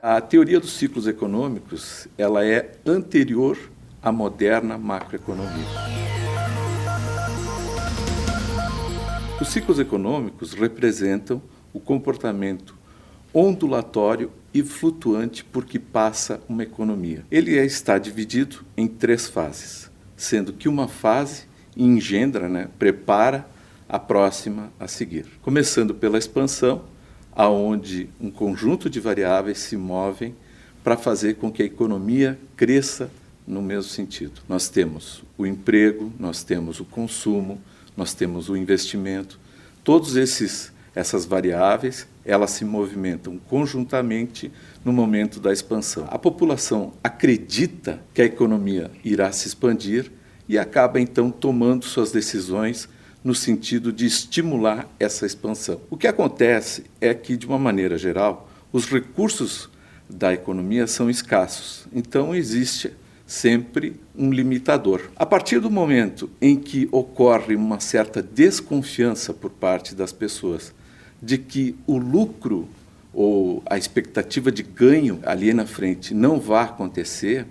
A teoria dos ciclos econômicos, ela é anterior à moderna macroeconomia. Os ciclos econômicos representam o comportamento ondulatório e flutuante por que passa uma economia. Ele está dividido em 3 fases, sendo que uma fase engendra, prepara a próxima a seguir. Começando pela expansão, aonde um conjunto de variáveis se movem para fazer com que a economia cresça no mesmo sentido. Nós temos o emprego, nós temos o consumo, nós temos o investimento. Todas essas variáveis, elas se movimentam conjuntamente no momento da expansão. A população acredita que a economia irá se expandir e acaba, então, tomando suas decisões no sentido de estimular essa expansão. O que acontece é que, de uma maneira geral, os recursos da economia são escassos. Então, existe sempre um limitador. A partir do momento em que ocorre uma certa desconfiança por parte das pessoas de que o lucro ou a expectativa de ganho ali na frente não vai acontecer,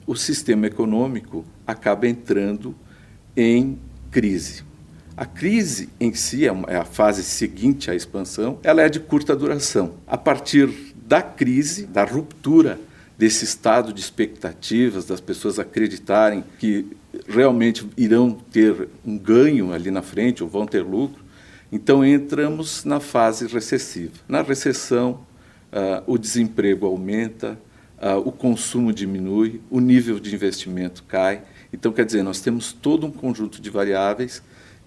o sistema econômico acaba entrando em crise. A crise em si, é a fase seguinte à expansão, ela é de curta duração. A partir da crise, da ruptura desse estado de expectativas, das pessoas acreditarem que realmente irão ter um ganho ali na frente ou vão ter lucro, então entramos na fase recessiva. Na recessão, o desemprego aumenta, o consumo diminui, o nível de investimento cai. Então, quer dizer, nós temos todo um conjunto de variáveis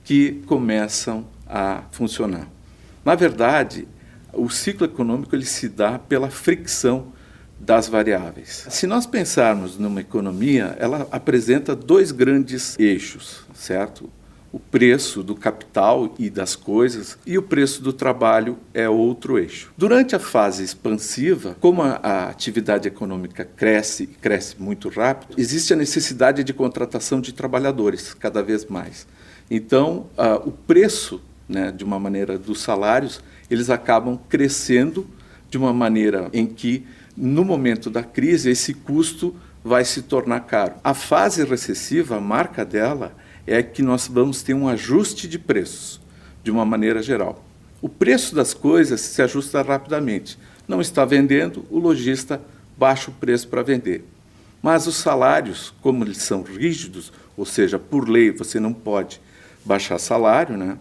que começam a funcionar. Na verdade, o ciclo econômico ele se dá pela fricção das variáveis. Se nós pensarmos numa economia, ela apresenta 2 grandes eixos, certo? O preço do capital e das coisas e o preço do trabalho é outro eixo. Durante a fase expansiva, como a atividade econômica cresce muito rápido, existe a necessidade de contratação de trabalhadores cada vez mais. Então, o preço, de uma maneira, dos salários, eles acabam crescendo de uma maneira em que, no momento da crise, esse custo vai se tornar caro. A fase recessiva, a marca dela, é que nós vamos ter um ajuste de preços, de uma maneira geral. O preço das coisas se ajusta rapidamente. Não está vendendo, o lojista baixa o preço para vender. Mas os salários, como eles são rígidos, ou seja, por lei você não pode baixar salário,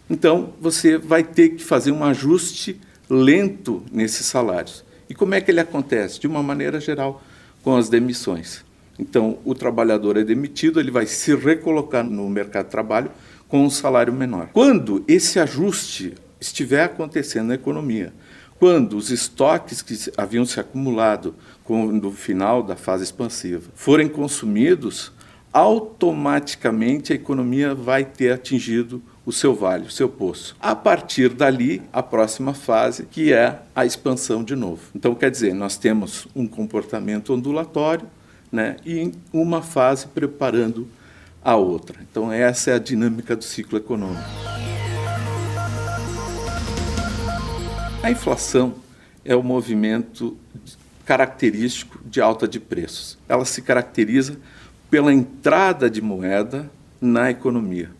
então você vai ter que fazer um ajuste lento nesses salários. E como é que ele acontece? De uma maneira geral, com as demissões. Então, o trabalhador é demitido, ele vai se recolocar no mercado de trabalho com um salário menor. Quando esse ajuste estiver acontecendo na economia, quando os estoques que haviam se acumulado no final da fase expansiva forem consumidos, automaticamente a economia vai ter atingido o seu vale, o seu poço. A partir dali, a próxima fase, que é a expansão de novo. Então, quer dizer, nós temos um comportamento ondulatório, e uma fase preparando a outra. Então, essa é a dinâmica do ciclo econômico. A inflação é o movimento característico de alta de preços. Ela se caracteriza pela entrada de moeda na economia.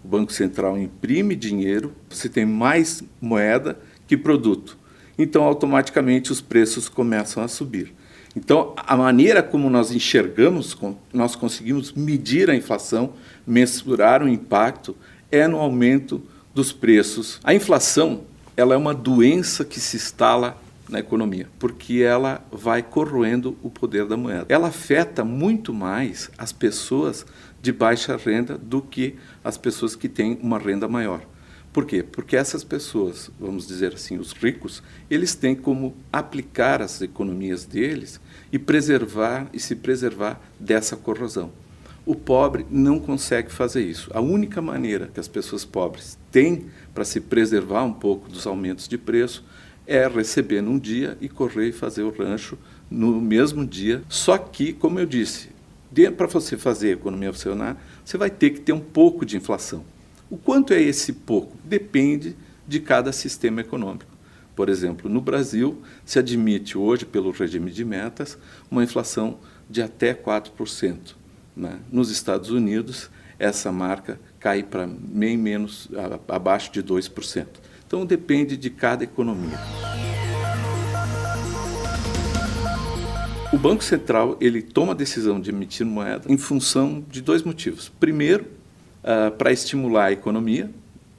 O Banco Central imprime dinheiro, você tem mais moeda que produto. Então, automaticamente, os preços começam a subir. Então, a maneira como nós enxergamos, nós conseguimos medir a inflação, mensurar o impacto, é no aumento dos preços. A inflação, ela é uma doença que se instala na economia, porque ela vai corroendo o poder da moeda. Ela afeta muito mais as pessoas de baixa renda do que as pessoas que têm uma renda maior. Por quê? Porque essas pessoas, vamos dizer assim, os ricos, eles têm como aplicar as economias deles e se preservar dessa corrosão. O pobre não consegue fazer isso. A única maneira que as pessoas pobres têm para se preservar um pouco dos aumentos de preço é receber num dia e correr e fazer o rancho no mesmo dia. Só que, como eu disse, para você fazer a economia funcionar, você vai ter que ter um pouco de inflação. O quanto é esse pouco? Depende de cada sistema econômico. Por exemplo, no Brasil, se admite hoje, pelo regime de metas, uma inflação de até 4%. Né? Nos Estados Unidos, essa marca cai para bem menos, abaixo de 2%. Então, depende de cada economia. O Banco Central ele toma a decisão de emitir moeda em função de dois motivos. Primeiro, para estimular a economia,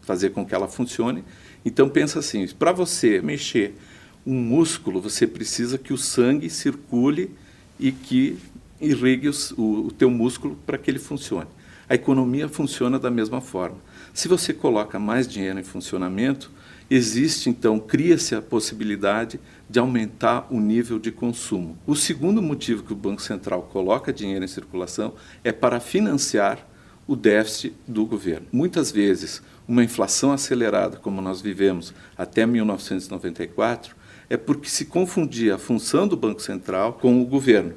fazer com que ela funcione. Então, pensa assim, para você mexer um músculo, você precisa que o sangue circule e que irrigue o teu músculo para que ele funcione. A economia funciona da mesma forma. Se você coloca mais dinheiro em funcionamento, existe, então, cria-se a possibilidade de aumentar o nível de consumo. O segundo motivo que o Banco Central coloca dinheiro em circulação é para financiar o déficit do governo. Muitas vezes, uma inflação acelerada, como nós vivemos até 1994, é porque se confundia a função do Banco Central com o governo.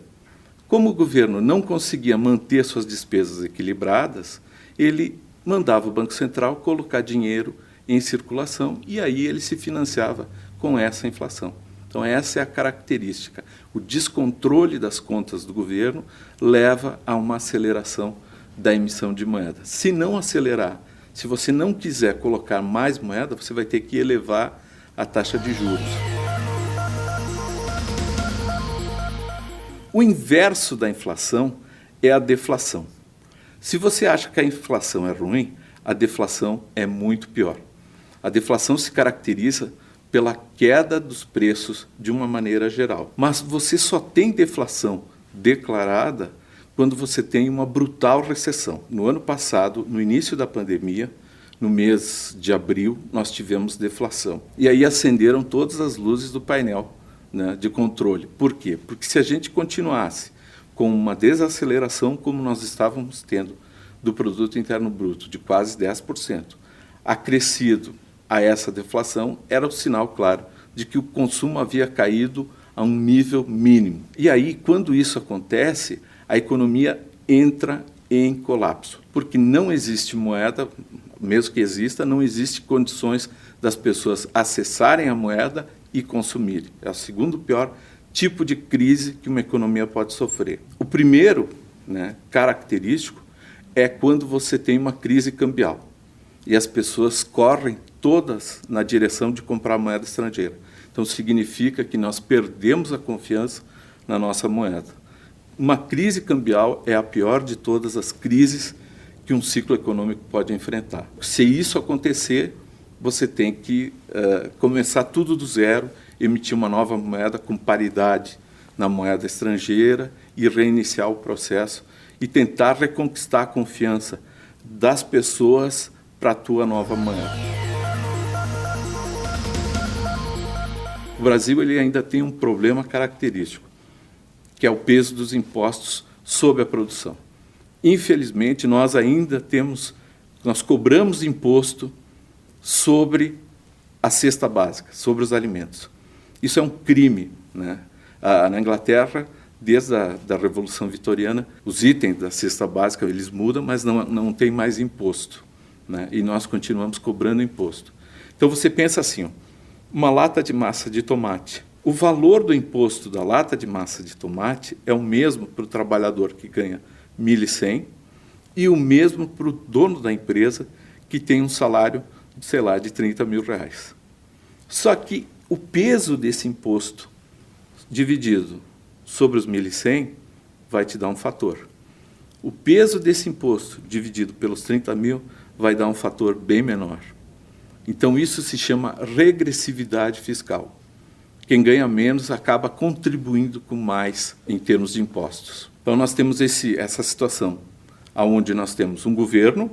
Como o governo não conseguia manter suas despesas equilibradas, ele mandava o Banco Central colocar dinheiro em circulação e aí ele se financiava com essa inflação. Então essa é a característica. O descontrole das contas do governo leva a uma aceleração da emissão de moeda. Se não acelerar, se você não quiser colocar mais moeda, você vai ter que elevar a taxa de juros. O inverso da inflação é a deflação. Se você acha que a inflação é ruim, a deflação é muito pior. A deflação se caracteriza pela queda dos preços de uma maneira geral. Mas você só tem deflação declarada quando você tem uma brutal recessão. No ano passado, no início da pandemia, no mês de abril, nós tivemos deflação. E aí acenderam todas as luzes do painel, né, de controle. Por quê? Porque se a gente continuasse com uma desaceleração como nós estávamos tendo do produto interno bruto, de quase 10%, acrescido a essa deflação, era o sinal claro de que o consumo havia caído a um nível mínimo. E aí, quando isso acontece, a economia entra em colapso, porque não existe moeda, mesmo que exista, não existe condições das pessoas acessarem a moeda e consumirem. É o segundo pior tipo de crise que uma economia pode sofrer. O primeiro, né, característico é quando você tem uma crise cambial e as pessoas correm todas na direção de comprar moeda estrangeira. Então, significa que nós perdemos a confiança na nossa moeda. Uma crise cambial é a pior de todas as crises que um ciclo econômico pode enfrentar. Se isso acontecer, você tem que começar tudo do zero, emitir uma nova moeda com paridade na moeda estrangeira e reiniciar o processo e tentar reconquistar a confiança das pessoas para a tua nova moeda. O Brasil ele ainda tem um problema característico, que é o peso dos impostos sobre a produção. Infelizmente, nós cobramos imposto sobre a cesta básica, sobre os alimentos. Isso é um crime, né? Na Inglaterra, desde a Revolução Vitoriana, os itens da cesta básica eles mudam, mas não tem mais imposto, né? E nós continuamos cobrando imposto. Então você pensa assim, ó, uma lata de massa de tomate. O valor do imposto da lata de massa de tomate é o mesmo para o trabalhador que ganha 1.100 e o mesmo para o dono da empresa que tem um salário, sei lá, de 30 mil reais. Só que o peso desse imposto dividido sobre os 1.100 vai te dar um fator. O peso desse imposto dividido pelos 30 mil vai dar um fator bem menor. Então, isso se chama regressividade fiscal. Quem ganha menos acaba contribuindo com mais em termos de impostos. Então, nós temos essa situação, onde nós temos um governo,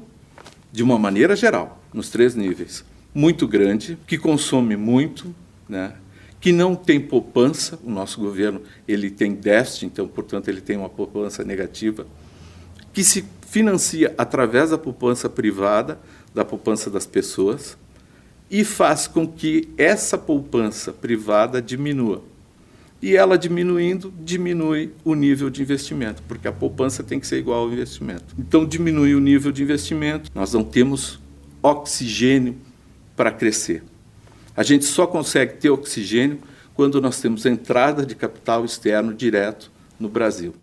de uma maneira geral, nos 3 níveis, muito grande, que consome muito, né, que não tem poupança. O nosso governo ele tem déficit, então, portanto, ele tem uma poupança negativa, que se financia através da poupança privada, da poupança das pessoas, e faz com que essa poupança privada diminua. E ela diminuindo, diminui o nível de investimento, porque a poupança tem que ser igual ao investimento. Então, diminui o nível de investimento, nós não temos oxigênio para crescer. A gente só consegue ter oxigênio quando nós temos entrada de capital externo direto no Brasil.